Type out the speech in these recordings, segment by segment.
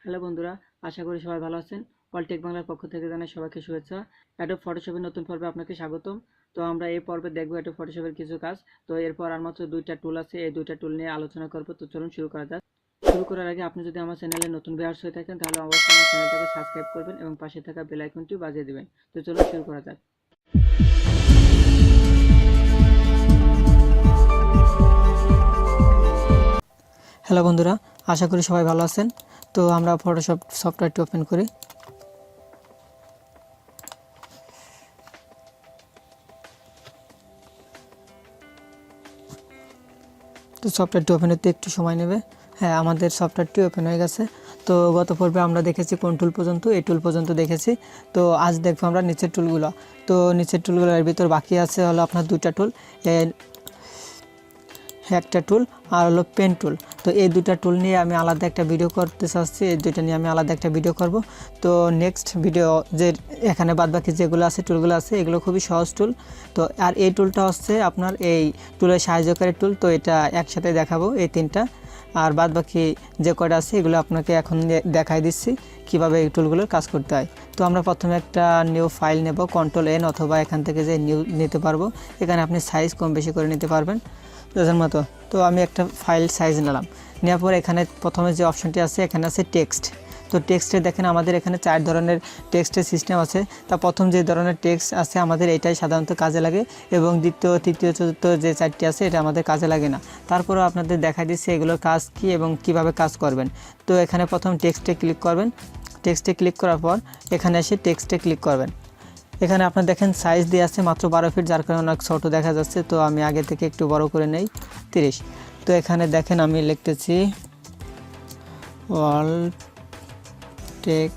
Hello বন্ধুরা, আশা করি সবাই ভালো আছেন। টেক বাংলার পক্ষ থেকে জানাই সবাইকে শুভেচ্ছা। অ্যাডোব ফটোশপের নতুন পর্বে আপনাকে স্বাগতম। তো আমরা এই পর্বে দেখব অ্যাডোব ফটোশপের কিছু কাজ। তো এরপর আর মাত্র দুইটা টুল আছে, এই দুইটা টুল নিয়ে আলোচনা করব। তো চলুন শুরু করা যাক। শুরু করার আগে আপনি যদি আমার চ্যানেলে নতুন ভিউয়ার্স হয়ে থাকেন তাহলে অবশ্যই আমার চ্যানেলটাকে সাবস্ক্রাইব করবেন এবং পাশে থাকা বেল আইকনটি বাজিয়ে দিবেন। তো চলুন শুরু করা যাক। হ্যালো বন্ধুরা, আশা করি সবাই ভালো আছেন। তো আমরা ফটোশপ সফটওয়্যারটি ওপেন করি। তো সফটওয়্যারটি ওপেন হতে একটু সময় নেবে। হ্যাঁ, আমাদের সফটওয়্যারটি ওপেন হয়ে গেছে। তো গত পর্বে আমরা দেখেছি কোন টুল পর্যন্ত, এই টুল পর্যন্ত দেখেছি। তো আজ দেখবো আমরা নিচের টুলগুলো। তো নিচের টুলগুলোর ভিতর বাকি আছে হলো আপনার দুইটা টুল, একটা টুল আর হলো পেন টুল। তো এই দুটা টুল নিয়ে আমি আলাদা একটা ভিডিও করতে চাচ্ছি, এই দুইটা নিয়ে আমি আলাদা একটা ভিডিও করব। তো নেক্সট ভিডিও যে এখানে বাদবাকি যেগুলো আছে টুলগুলো আছে এগুলো খুবই সহজ টুল। তো আর এই টুলটা হচ্ছে আপনার এই টুলের সাহায্যকারী টুল। তো এটা একসাথে দেখাবো এই তিনটা, আর বাদবাকি যে কয়টা আছে এগুলো আপনাকে এখন দেখাই দিচ্ছি কিভাবে এই টুলগুলোর কাজ করতে হয়। তো আমরা প্রথমে একটা নিউ ফাইল নেব, Ctrl+N, অথবা এখান থেকে যে নিউ নিতে পারবো। এখানে আপনি সাইজ কম বেশি করে নিতে পারবেন প্রয়োজন মতো। তো আমি একটা ফাইল সাইজ নিলাম, নেওয়ার পর এখানে প্রথমে যে অপশনটি আছে এখানে আছে টেক্সট। তো টেক্সটে দেখেন আমাদের এখানে 4 ধরনের টেক্সটের সিস্টেম আছে। তা প্রথম যে ধরনের টেক্সট আছে আমাদের এটাই সাধারণত কাজে লাগে, এবং দ্বিতীয় তৃতীয় চতুর্থ যে 4টি আছে এটা আমাদের কাজে লাগে না। তারপরেও আপনাদের দেখা দিচ্ছে এগুলোর কাজ কি এবং কিভাবে কাজ করবেন। তো এখানে প্রথম টেক্সটে ক্লিক করবেন। টেক্সটে ক্লিক করার পর এখানে এসে টেক্সটে ক্লিক করবেন। এখানে আপনার দেখেন সাইজ দিয়ে আছে মাত্র 12 ফিট, যার কারণে অনেক ছোটো দেখা যাচ্ছে। তো আমি আগে থেকে একটু বড় করে নেই, 30। তো এখানে দেখেন আমি লিখতেছি অল টেক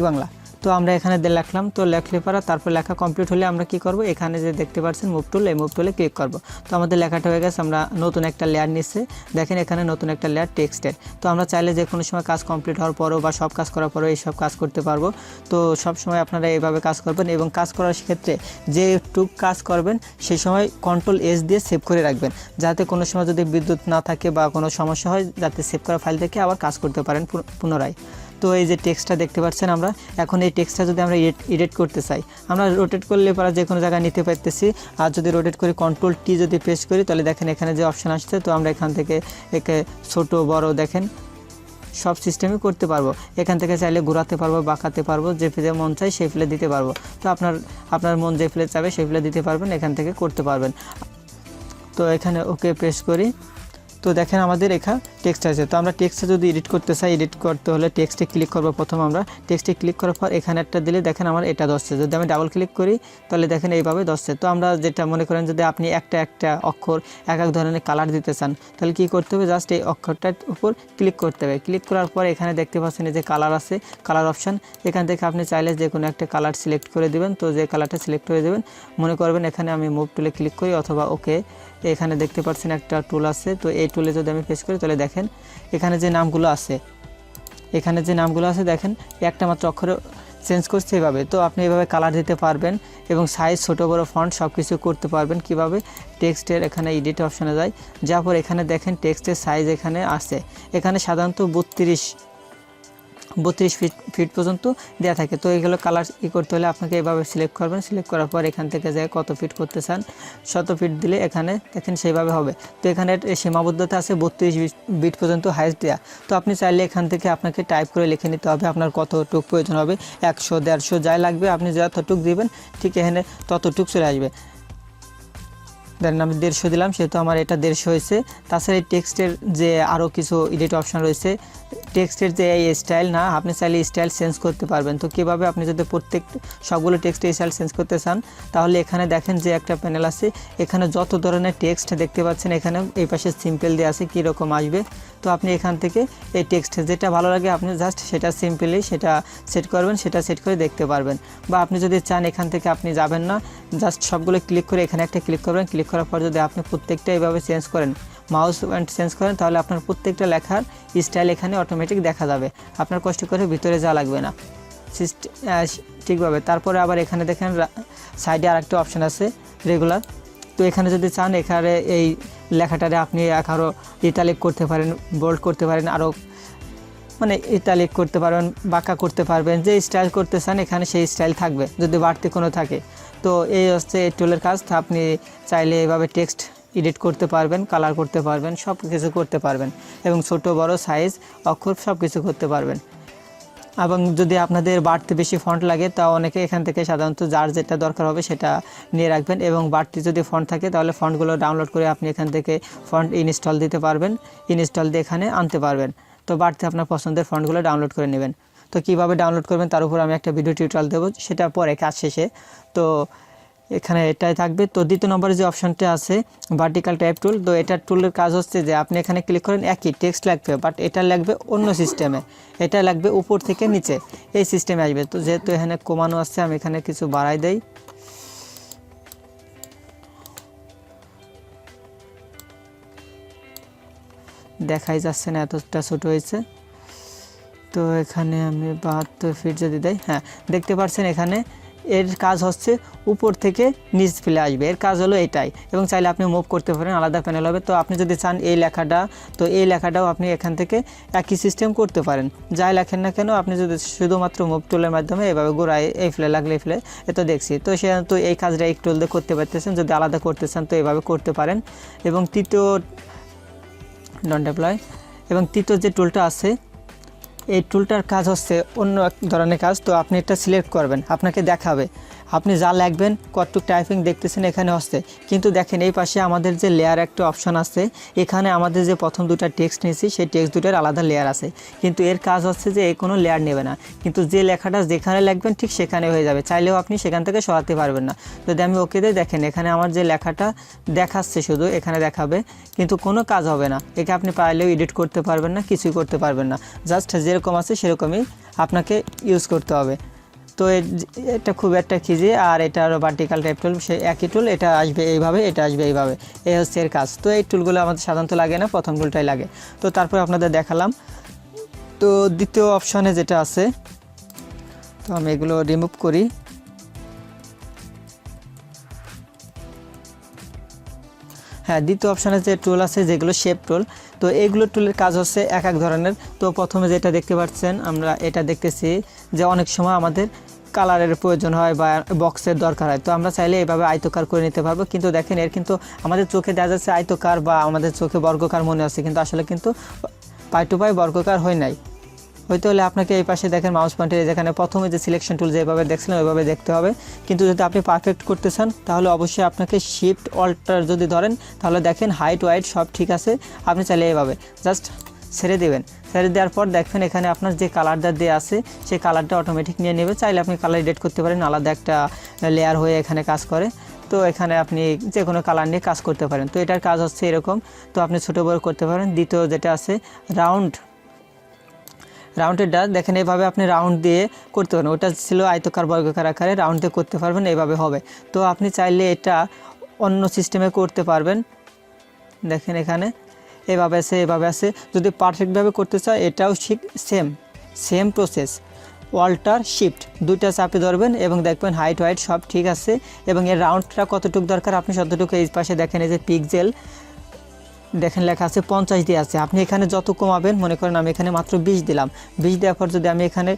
বাংলা। তো আমরা এখানে লিখলাম। তো লেখলে পরে তারপর লেখা কমপ্লিট হলে আমরা কি করব, এখানে যে দেখতে পাচ্ছেন মুভ টুল, এই মুভ টুলে ক্লিক করব। তো আমাদের লেখাটা হয়ে গেছে। আমরা নতুন একটা লেয়ার নিচ্ছে, দেখেন এখানে নতুন একটা লেয়ার টেক্সটের। তো আমরা চাইলে যে কোনো সময় কাজ কমপ্লিট হওয়ার পরও বা সব কাজ করার পরও এইসব কাজ করতে পারবো। তো সব সময় আপনারা এইভাবে কাজ করবেন, এবং কাজ করার ক্ষেত্রে যে টুক কাজ করবেন সেই সময় Ctrl+S দিয়ে সেভ করে রাখবেন, যাতে কোনো সময় যদি বিদ্যুৎ না থাকে বা কোনো সমস্যা হয় যাতে সেভ করা ফাইল থেকে আবার কাজ করতে পারেন পুনরায়। তো এই যে টেক্সটটা দেখতে পাচ্ছেন, আমরা এখন এই টেক্সটটা যদি আমরা এডিট করতে চাই, আমরা রোটেট করলে পরে যে কোনো জায়গায় নিতে পারতেছি। আর যদি রোটেট করি Ctrl+T যদি প্রেস করি তাহলে দেখেন এখানে যে অপশান আসছে, তো আমরা এখান থেকে একে ছোট বড় দেখেন সব সিস্টেমই করতে পারবো। এখান থেকে চাইলে ঘোরাতে পারবো, বাঁকাতে পারবো, যে ফেলে মন চাই সেই ফেলে দিতে পারবো। তো আপনার মন যে ফেলে চাবে সেই ফেলে দিতে পারবেন, এখান থেকে করতে পারবেন। তো এখানে ওকে প্রেস করি। তো দেখেন আমাদের এখানে টেক্সট আছে। তো আমরা টেক্সটে যদি এডিট করতে চাই, এডিট করতে হলে টেক্সটে ক্লিক করবো। প্রথম আমরা টেক্সটে ক্লিক করার পর এখানে একটা দিলে দেখেন আমার এটা ধরছে। যদি আমি ডাবল ক্লিক করি তাহলে দেখেন এইভাবে ধরছে। তো আমরা যেটা মনে করেন যদি আপনি একটা অক্ষর এক ধরনের কালার দিতে চান তাহলে কি করতে হবে, জাস্ট এই অক্ষরটার উপর ক্লিক করতে হবে। ক্লিক করার পর এখানে দেখতে পাচ্ছেন যে কালার আছে, কালার অপশান। এখান থেকে আপনি চাইলে যে কোনো একটা কালার সিলেক্ট করে দেবেন। তো যে কালারটা সিলেক্ট করে দেবেন, মনে করবেন এখানে আমি মুভ টুলে ক্লিক করি অথবা ওকে। এখানে দেখতে পাচ্ছেন একটা টুল আছে। তো এই টুলে যদি আমি প্রেস করি তাহলে দেখেন এখানে যে নামগুলো আছে দেখেন একটা মাত্র অক্ষরে চেঞ্জ করছে এভাবে। তো আপনি এভাবে কালার দিতে পারবেন এবং সাইজ ছোট বড় ফন্ট সব কিছু করতে পারবেন। কিভাবে, টেক্সটের এখানে এডিট অপশানে যাওয়ার পর এখানে দেখেন টেক্সটের সাইজ এখানে আছে। এখানে সাধারণত 32 ফিট পর্যন্ত দেওয়া থাকে। তো এইগুলো কালার করতে হলে আপনাকে এভাবে সিলেক্ট করবেন। সিলেক্ট করার পর এখান থেকে যায় কত ফিট করতে চান, 100 ফিট দিলে এখানে দেখেন সেইভাবে হবে। তো এখানে সীমাবদ্ধতা আছে 32 বিট পর্যন্ত হাইস্ট দেওয়া। তো আপনি চাইলে এখান থেকে আপনাকে টাইপ করে লিখে নিতে হবে আপনার কতটুক প্রয়োজন হবে, 100 150 যাই লাগবে আপনি যতটুক দিবেন ঠিক এখানে ততটুক চলে আসবে। ধরেন আমি 150 দিলাম, সেহেতু আমার এটা 150 হয়েছে। তাছাড়া এই টেক্সটের যে আরও কিছু এডিট অপশান রয়েছে, টেক্সটের যে এই স্টাইল না, আপনি চাইলে স্টাইল চেঞ্জ করতে পারবেন। তো কীভাবে, আপনি যদি সবগুলো টেক্সটের স্টাইল চেঞ্জ করতে চান তাহলে এখানে দেখেন যে একটা প্যানেল আছে, এখানে যত ধরনের টেক্সট দেখতে পাচ্ছেন এখানে এই পাশে সিম্পল দিয়ে আছে কীরকম আসবে। তো আপনি এখান থেকে এই টেক্সট যেটা ভালো লাগে আপনি জাস্ট সেটা সিম্পলি সেটা সেট করবেন, সেটা সেট করে দেখতে পারবেন। বা আপনি যদি চান এখান থেকে আপনি যাবেন না, জাস্ট সবগুলো ক্লিক করে এখানে একটা ক্লিক করবেন। ক্লিক করার পর যদি আপনি প্রত্যেকটা এইভাবে চেঞ্জ করেন, মাউস পয়েন্ট চেঞ্জ করেন, তাহলে আপনার প্রত্যেকটা লেখার স্টাইল এখানে অটোমেটিক দেখা যাবে, আপনার কষ্ট করে ভিতরে যাওয়া লাগবে না ঠিকভাবে। তারপরে আবার এখানে দেখেন সাইডে আরেকটা অপশান আছে রেগুলার। তো এখানে যদি চান এখানে এই লেখাটারে আপনি আরও ইটালিক করতে পারেন, বোল্ড করতে পারেন, আরও মানে ইটালিক করতে পারবেন, বাঁকা করতে পারবেন, যে স্টাইল করতে চান এখানে সেই স্টাইল থাকবে যদি বাড়তি কোনো থাকে। তো এই হচ্ছে এই টুলের কাজ। তো আপনি চাইলে এভাবে টেক্সট এডিট করতে পারবেন, কালার করতে পারবেন, সব কিছু করতে পারবেন এবং ছোট বড় সাইজ অক্ষর সব কিছু করতে পারবেন। এবং যদি আপনাদের বাড়তি বেশি ফন্ট লাগে তা অনেকে এখান থেকে সাধারণত যার যেটা দরকার হবে সেটা নিয়ে রাখবেন, এবং বাড়তি যদি ফন্ট থাকে তাহলে ফন্টগুলো ডাউনলোড করে আপনি এখান থেকে ফন্ট ইনস্টল দিতে পারবেন, ইনস্টল দিয়ে এখানে আনতে পারবেন। তো বাড়তি আপনার পছন্দের ফন্টগুলো ডাউনলোড করে নেবেন। তো কিভাবে ডাউনলোড করবেন তার উপর আমি একটা ভিডিও টিউটোরিয়াল দেবো, সেটা পরে কাজ শেষে। তো এখানে এটাই থাকবে। তো দ্বিতীয় নম্বরে যে অপশনটা আছে ভার্টিক্যাল টাইপ টুল, তো এটার টুলের কাজ হচ্ছে যে আপনি এখানে ক্লিক করেন, একই টেক্সট লাগবে বাট এটা লাগবে অন্য সিস্টেমে, এটা লাগবে উপর থেকে নিচে, এই সিস্টেমে আসবে। তো যেহেতু এখানে কমানো আছে আমি এখানে কিছু বাড়াই দেই, দেখাই যাচ্ছে না, এতটা ছোট হয়েছে। তো এখানে আমি 72 ফিট যদি দেই, হ্যাঁ দেখতে পাচ্ছেন এখানে এর কাজ হচ্ছে উপর থেকে নিচ ফেলে আসবে, এর কাজ হলো এটাই। এবং চাইলে আপনি মুভ করতে পারেন, আলাদা প্যানেল হবে। তো আপনি যদি চান এই লেখাটা, তো এই লেখাটাও আপনি এখান থেকে একই সিস্টেম করতে পারেন, যাই লেখেন না কেন আপনি যদি শুধুমাত্র মুভ টুলের মাধ্যমে এভাবে ঘোরায় এই ফেলে লাগলে এই ফেলে, এ তো দেখছি। তো সে তো এই কাজটা এই টুল দিয়ে করতে পারতেছেন, যদি আলাদা করতে চান তো এভাবে করতে পারেন। এবং তৃতীয় ডন্ট অ্যাপ্লাই, এবং তৃতীয় যে টুলটা আছে এই টুলটার কাজ হচ্ছে অন্য এক ধরনের কাজ। তো আপনি এটা সিলেক্ট করবেন, আপনাকে দেখাবে আপনি যা লিখবেন, কতটুকু টাইপিং দেখতেছেন এখানে হচ্ছে। কিন্তু দেখেন এই পাশে আমাদের যে লেয়ার একটা অপশন আছে, এখানে আমাদের যে প্রথম দুটো টেক্সট নিয়েছি সেই টেক্সট দুটোর আলাদা লেয়ার আছে, কিন্তু এর কাজ হচ্ছে যে এই কোনো লেয়ার নেবে না, কিন্তু যে লেখাটা যেখানে লিখবেন ঠিক সেখানে হয়ে যাবে, চাইলেও আপনি সেখান থেকে সরাতে পারবেন না। যদি আমি ওকে দিয়ে দেখেন এখানে আমার যে লেখাটা দেখাচ্ছে শুধু এখানে দেখাবে, কিন্তু কোনো কাজ হবে না, একে আপনি পারলেও এডিট করতে পারবেন না, কিছুই করতে পারবেন না, জাস্ট যেরকম আছে সেরকমই আপনাকে ইউজ করতে হবে। তো এটা খুব একটা খিজি, আর এটা আরও ভার্টিক্যাল টাইপ টুল, সেই একই টুল, এটা আসবে এইভাবে, এটা আসবে এইভাবে, এই হচ্ছে এর কাজ। তো এই টুলগুলো আমাদের সাধারণত লাগে না, প্রথম টুলটাই লাগে। তো তারপর আপনাদের দেখালাম। তো দ্বিতীয় অপশনে যেটা আছে, তো আমি এগুলো রিমুভ করি। হ্যাঁ, দ্বিতীয় অপশানে যে টুল আছে যেগুলো শেপ টুল, তো এইগুলো টুলের কাজ হচ্ছে এক এক ধরনের। তো প্রথমে যেটা দেখতে পাচ্ছেন, আমরা এটা দেখতেছি যে অনেক সময় আমাদের কালারের প্রয়োজন হয় বা বক্সের দরকার হয়, তো আমরা চাইলে এইভাবে আয়তকার করে নিতে পারবো। কিন্তু দেখেন এর কিন্তু আমাদের চোখে দেখা যাচ্ছে আয়তকার বা আমাদের চোখে বর্গকার মনে হচ্ছে, কিন্তু আসলে কিন্তু পাই টু পাই বর্গকার হয় নাই। হইতে হলে আপনাকে এই পাশে দেখেন মাউস পয়েন্টারে যেখানে প্রথমে যে সিলেকশন টুল যেভাবে দেখছিলেন ওইভাবে দেখতে হবে। কিন্তু যদি আপনি পারফেক্ট করতে চান তাহলে অবশ্যই আপনাকে শিফট অল্টার যদি ধরেন তাহলে দেখেন হাইট ওয়াইট সব ঠিক আছে। আপনি চাইলে এইভাবে জাস্ট ছেড়ে দেবেন, ছেড়ে দেওয়ার পর দেখবেন এখানে আপনার যে কালারটা দেওয়া আছে সেই কালারটা অটোমেটিক নিয়ে নেবে। চাইলে আপনি কালার এডিট করতে পারেন, আলাদা একটা লেয়ার হয়ে এখানে কাজ করে। তো এখানে আপনি যে কোনো কালার নিয়ে কাজ করতে পারেন। তো এটার কাজ হচ্ছে এরকম, তো আপনি ছোটো বড় করতে পারেন। দ্বিতীয় যেটা আছে রাউন্ডেরটা দেখেন এইভাবে আপনি রাউন্ড দিয়ে করতে পারেন, ওটা ছিল আয়তকার বর্গাকার আকারে, রাউন্ড দিয়ে করতে পারবেন, এইভাবে হবে। তো আপনি চাইলে এটা অন্য সিস্টেমে করতে পারবেন। দেখেন এখানে এভাবে আছে, এভাবে আছে। যদি পারফেক্টভাবে করতে চাই এটাও ঠিক সেম প্রসেস, অল্টার শিফট দুইটা চাপে ধরবেন এবং দেখবেন হাইট ওয়াইট সব ঠিক আছে। এবং এর রাউন্ডটা কতটুকু দরকার আপনি ততটুকু, এই পাশে দেখেন এই যে পিক্সেল দেখেন লেখা আছে 50 দিয়ে আছে, আপনি এখানে যত কমাবেন, মনে করেন আমি এখানে মাত্র 20 দিলাম, 20 দেওয়ার পর যদি আমি এখানে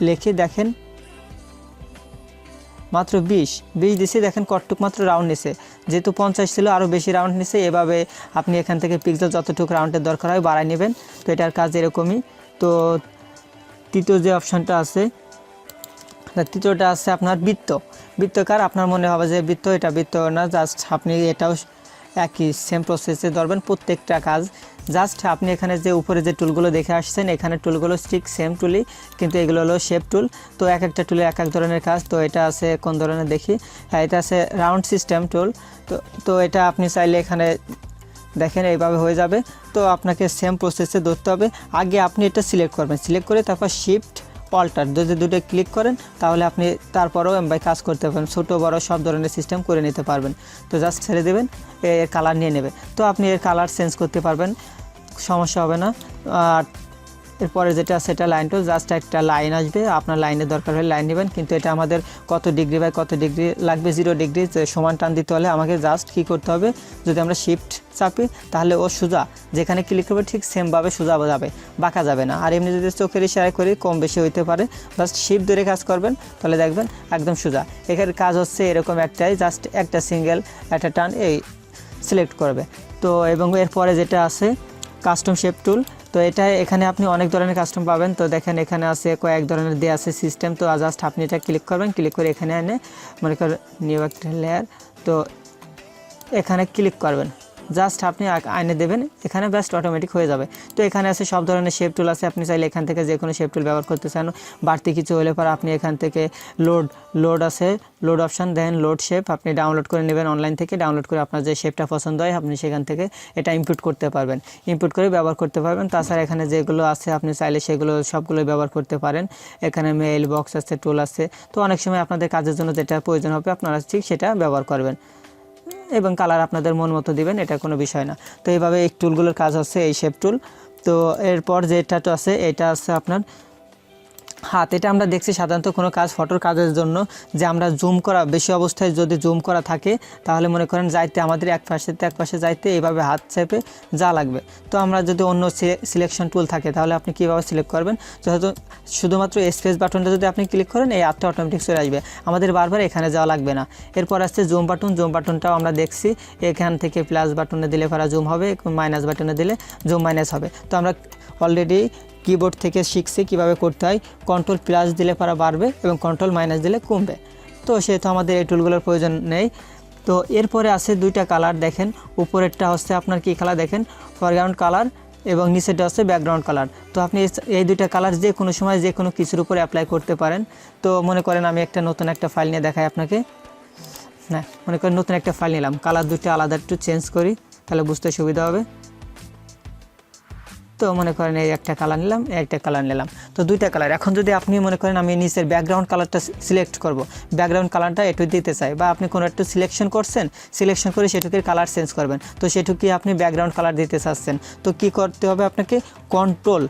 লিখে দেখেন মাত্র 20 দিছে, দেখেন কতটুক মাত্র রাউন্ড নিছে, যেহেতু 50 ছিল আরও বেশি রাউন্ড নিছে। এভাবে আপনি এখান থেকে পিক্সেল যতটুকু রাউন্ডের দরকার হয় বাড়াই নেবেন। তো এটার কাজ এরকমই। তো তৃতীয় যে অপশানটা আছে, তৃতীয়টা আছে আপনার বৃত্তকার। আপনার মনে হবে যে বৃত্ত, এটা বৃত্ত না, জাস্ট আপনি এটাও একই সেম প্রসেসে ধরবেন প্রত্যেকটা কাজ। জাস্ট আপনি এখানে যে উপরে যে টুলগুলো দেখে আসছেন এখানে টুলগুলো ঠিক সেম টুলই, কিন্তু এগুলো হলো শেপ টুল। তো এক একটা টুলে এক এক ধরনের কাজ। তো এটা আছে কোন ধরনের দেখি, হ্যাঁ এটা আছে রাউন্ড সিস্টেম টুল। তো এটা আপনি চাইলে এখানে দেখেন এইভাবে হয়ে যাবে। তো আপনাকে সেম প্রসেসে ধরতে হবে। আগে আপনি এটা সিলেক্ট করবেন, সিলেক্ট করে তারপর শিফট অল্টার যদি দুটো ক্লিক করেন তাহলে আপনি তারপরেও এমবাই কাজ করতে পারবেন, ছোটো বড় সব ধরনের সিস্টেম করে নিতে পারবেন। তো জাস্ট ছেড়ে দেবেন, এর কালার নিয়ে নেবে। তো আপনি এর কালার চেঞ্জ করতে পারবেন, সমস্যা হবে না। আর এরপরে যেটা আছে এটা লাইন টুল, জাস্ট একটা লাইন আসবে, আপনার লাইনের দরকার হলে লাইন নেবেন, কিন্তু এটা আমাদের কত ডিগ্রি বাই কত ডিগ্রি লাগবে, 0 ডিগ্রি সমান টান দিতে হলে আমাকে জাস্ট কী করতে হবে, যদি আমরা শিফট চাপি তাহলে ও সোজা যেখানে ক্লিক করবে ঠিক সেমভাবে সোজা যাবে, বাঁকা যাবে না। আর এমনি যদি চোখের ইশারা করি কম বেশি হইতে পারে, জাস্ট শিফট ধরে কাজ করবেন তাহলে দেখবেন একদম সোজা। এখানে কাজ হচ্ছে এরকম একটাই, জাস্ট একটা সিঙ্গেল একটা টান এই সিলেক্ট করবে। তো এবং এরপরে যেটা আছে কাস্টম শেপ টুল, তো এটা এখানে আপনি অনেক ধরনের কাস্টম পাবেন। তো দেখেন এখানে আছে কয়েক ধরনের দেওয়া আছে সিস্টেম। তো জাস্ট আপনি এটা ক্লিক করবেন, ক্লিক করে এখানে এনে মনে করেন নিউ একটা লেয়ার, তো এখানে ক্লিক করবেন, জাস্ট আপনি আইনে দেবেন, এখানে জাস্ট অটোমেটিক হয়ে যাবে। তো এখানে আছে সব ধরনের শেপ টুল আছে, আপনি চাইলে এখান থেকে যে কোনো শেপ টুল ব্যবহার করতে চান। বাড়তি কিছু হলে পর আপনি এখান থেকে লোড আছে, লোড অপশান দেন, লোড শেপ আপনি ডাউনলোড করে নেবেন অনলাইন থেকে, ডাউনলোড করে আপনার যে শেপটা পছন্দ হয় আপনি সেখান থেকে এটা ইনপুট করতে পারবেন, ইনপুট করে ব্যবহার করতে পারবেন। তাছাড়া এখানে যেগুলো আছে আপনি চাইলে সেগুলো সবগুলোই ব্যবহার করতে পারেন। এখানে মেইল বক্স আছে, টুল আছে, তো অনেক সময় আপনাদের কাজের জন্য যেটা প্রয়োজন হবে আপনারা ঠিক সেটা ব্যবহার করবেন এবং কালার আপনাদের মন মতো দিবেন, এটা কোনো বিষয় না। তো এইভাবে এই টুলগুলোর কাজ হচ্ছে এই শেপ টুল। তো এরপর যেটা তো আছে এটা আছে আপনার হাত। এটা আমরা দেখছি সাধারণত কোনো কাজ ফটোর কাজের জন্য যে আমরা জুম করা বেশি অবস্থায় যদি জুম করা থাকে তাহলে মনে করেন যাইতে আমাদের এক পাশে যাইতে এইভাবে হাত চেপে যা লাগবে। তো আমরা যদি অন্য সিলেকশন টুল থাকে তাহলে আপনি কীভাবে সিলেক্ট করবেন, যেহেতু শুধুমাত্র স্পেস বাটনটা যদি আপনি ক্লিক করেন এই হাতটা অটোমেটিক চলে আসবে, আমাদের বারবার এখানে যাওয়া লাগবে না। এরপর আসছে জুম বাটন, জুম বাটনটাও আমরা দেখছি এখান থেকে প্লাস বাটনে দিলে পরে জুম হবে, মাইনাস বাটনে দিলে জুম মাইনাস হবে। তো আমরা অলরেডি কিবোর্ড থেকে শিখছি কীভাবে করতে হয়, কন্ট্রোল প্লাস দিলে পরে বাড়বে এবং কন্ট্রোল মাইনাস দিলে কমবে। তো সেহেতু আমাদের এই টুলগুলোর প্রয়োজন নেই। তো এরপরে আছে দুইটা কালার, দেখেন উপরেরটা হচ্ছে আপনার কী কালার দেখেন, ফরগ্রাউন্ড কালার এবং নিচেরটা হচ্ছে ব্যাকগ্রাউন্ড কালার। তো আপনি এই দুইটা কালার যে কোনো সময় যে কোনো কিছুর উপরে অ্যাপ্লাই করতে পারেন। তো মনে করেন আমি একটা নতুন একটা ফাইল নিয়ে দেখাই আপনাকে, না মনে করেন নতুন একটা ফাইল নিলাম, কালার দুইটা আলাদা একটু চেঞ্জ করি তাহলে বুঝতে সুবিধা হবে। তো মনে করেন এই একটা কালার নিলাম, একটা কালার নিলাম, তো দুইটা কালার। এখন যদি আপনি মনে করেন আমি নিচের ব্যাকগ্রাউন্ড কালারটা সিলেক্ট করব, ব্যাকগ্রাউন্ড কালারটা একটু দিতে চাই, বা আপনি কোনো একটু সিলেকশন করছেন, সিলেকশন করে সেটুকুর কালার চেঞ্জ করবেন, তো সেটুকুই আপনি ব্যাকগ্রাউন্ড কালার দিতে চাচ্ছেন। তো কি করতে হবে আপনাকে, control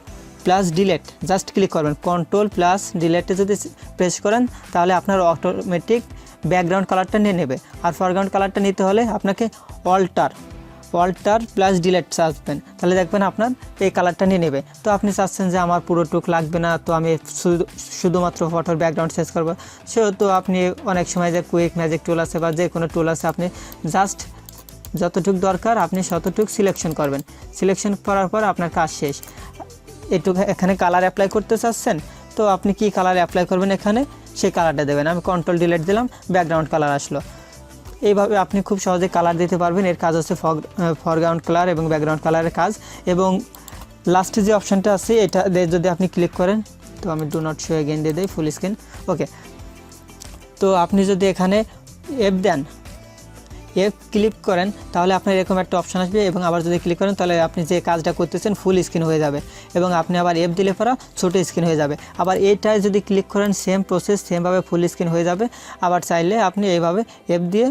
plus delete just click করবেন, কন্ট্রোল প্লাস ডিলেটে যদি প্রেস করেন তাহলে আপনার অটোমেটিক ব্যাকগ্রাউন্ড কালারটা নিয়ে নেবে। আর ফরগ্রাউন্ড কালারটা নিতে হলে আপনাকে অল্টার প্লাস ডিলেট চাপবেন, তাহলে দেখবেন আপনার এই কালারটা নিয়ে নেবে। তো আপনি চাচ্ছেন যে আমার পুরো টুক লাগবে না, তো আমি শুধুমাত্র ফটোর ব্যাকগ্রাউন্ড চেঞ্জ করবো, সেহেতু আপনি অনেক সময় যে কুইক ম্যাজিক টুল আছে বা যে কোনো টুল আছে আপনি জাস্ট যতটুক দরকার আপনি ততটুক সিলেকশন করবেন, সিলেকশন করার পর আপনার কাজ শেষ। এটুকু এখানে কালার অ্যাপ্লাই করতে চাচ্ছেন, তো আপনি কি কালার অ্যাপ্লাই করবেন এখানে সেই কালারটা দেবেন। আমি কন্ট্রোল ডিলেট দিলাম, ব্যাকগ্রাউন্ড কালার আসলো। এইভাবে আপনি খুব সহজে কালার দিতে পারবেন। এর কাজ হচ্ছে ফরগ্রাউন্ড কালার এবং ব্যাকগ্রাউন্ড কালারের কাজ। এবং লাস্টে যে অপশানটা আছে এটা যদি আপনি ক্লিক করেন, তো আমি ডু নট শো এগেইন দিয়ে দিই ফুল স্ক্রিন, ওকে। তো আপনি যদি এখানে এফ দেন, এফ ক্লিক করেন তাহলে আপনার এরকম একটা অপশান আসবে, এবং আবার যদি ক্লিক করেন তাহলে আপনি যে কাজটা করতেছেন ফুল স্ক্রিন হয়ে যাবে, এবং আপনি আবার এফ দিলে পরে ছোটো স্ক্রিন হয়ে যাবে। আবার এইটায় যদি ক্লিক করেন সেম প্রসেস, সেমভাবে ফুল স্ক্রিন হয়ে যাবে। আবার চাইলে আপনি এইভাবে এফ দিয়ে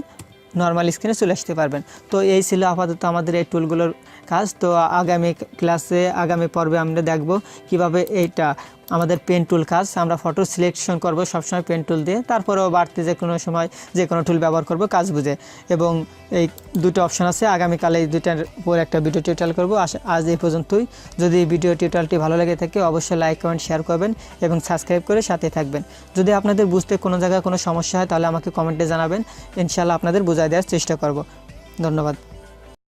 নর্মাল স্ক্রিনে চলে আসতে পারবেন। তো এই ছিল আপাতত আমাদের এই টুলগুলোর কাজ। তো আগামী ক্লাসে আগামী পর্বে আমরা দেখব কিভাবে এইটা আমাদের পেন টুল কাজ, আমরা ফটো সিলেকশন করব সবসময় পেন টুল দিয়ে, তারপরেও বাড়তি যে কোনো সময় যে কোনো টুল ব্যবহার করব কাজ বুঝে। এবং এই দুটো অপশান আছে, আগামীকালে এই দুটার উপর একটা ভিডিও টিউটোরিয়াল করব। আজ এই পর্যন্তই। যদি এই ভিডিও টিউটোরিয়ালটি ভালো লেগে থাকে অবশ্যই লাইক কমেন্ট শেয়ার করবেন এবং সাবস্ক্রাইব করে সাথে থাকবেন। যদি আপনাদের বুঝতে কোনো জায়গায় কোনো সমস্যা হয় তাহলে আমাকে কমেন্টে জানাবেন, ইনশাআল্লাহ আপনাদের বোঝায় দেওয়ার চেষ্টা করব। ধন্যবাদ।